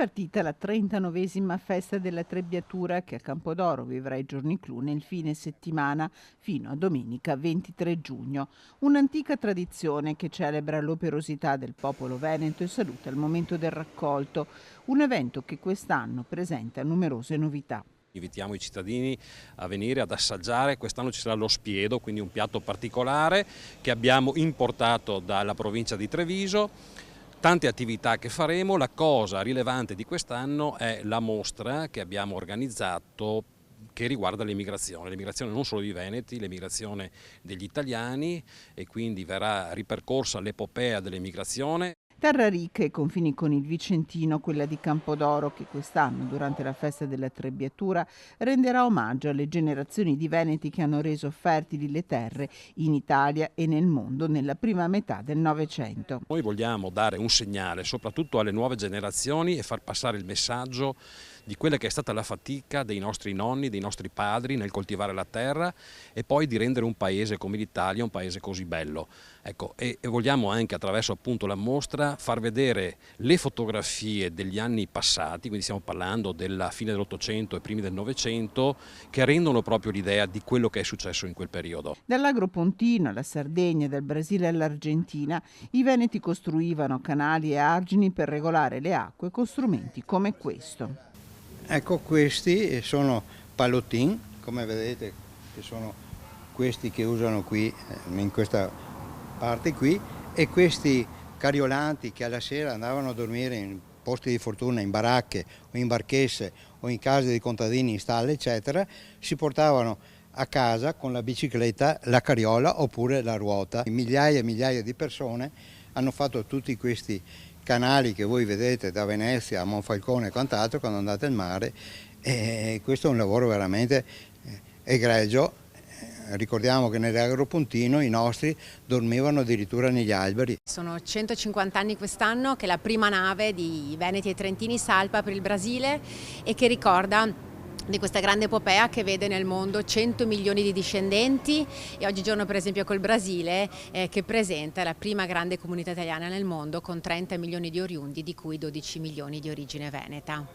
partita la 39esima festa della Trebbiatura che a Campodoro vivrà i giorni clou nel fine settimana fino a domenica 23 giugno. Un'antica tradizione che celebra l'operosità del popolo veneto e saluta il momento del raccolto, un evento che quest'anno presenta numerose novità. Invitiamo i cittadini a venire ad assaggiare, quest'anno ci sarà lo spiedo, quindi un piatto particolare che abbiamo importato dalla provincia di Treviso, tante attività che faremo. La cosa rilevante di quest'anno è la mostra che abbiamo organizzato che riguarda l'emigrazione non solo di veneti, l'emigrazione degli italiani, e quindi verrà ripercorsa l'epopea dell'emigrazione. Terra ricca ai confini con il Vicentino, quella di Campodoro, che quest'anno, durante la festa della Trebbiatura, renderà omaggio alle generazioni di veneti che hanno reso fertili le terre in Italia e nel mondo nella prima metà del Novecento. Noi vogliamo dare un segnale soprattutto alle nuove generazioni e far passare il messaggio di quella che è stata la fatica dei nostri nonni, dei nostri padri nel coltivare la terra, e poi di rendere un paese come l'Italia un paese così bello. Ecco, e vogliamo anche attraverso appunto la mostra far vedere le fotografie degli anni passati, quindi stiamo parlando della fine dell'Ottocento e primi del Novecento, che rendono proprio l'idea di quello che è successo in quel periodo. Dall'Agropontino alla Sardegna, dal Brasile all'Argentina, i veneti costruivano canali e argini per regolare le acque con strumenti come questo. Ecco, questi sono palotin, come vedete, che sono questi che usano qui, in questa parte qui, e questi cariolanti che alla sera andavano a dormire in posti di fortuna, in baracche o in barchesse o in case dei contadini in stalle, eccetera, si portavano a casa con la bicicletta la carriola oppure la ruota. Migliaia e migliaia di persone hanno fatto tutti questi canali che voi vedete da Venezia a Monfalcone e quant'altro quando andate al mare, e questo è un lavoro veramente egregio. Ricordiamo che nell'Agropontino i nostri dormivano addirittura negli alberi. Sono 150 anni quest'anno che la prima nave di Veneti e Trentini salpa per il Brasile e che ricorda di questa grande epopea che vede nel mondo 100 milioni di discendenti, e oggigiorno per esempio col Brasile che presenta la prima grande comunità italiana nel mondo con 30 milioni di oriundi, di cui 12 milioni di origine veneta.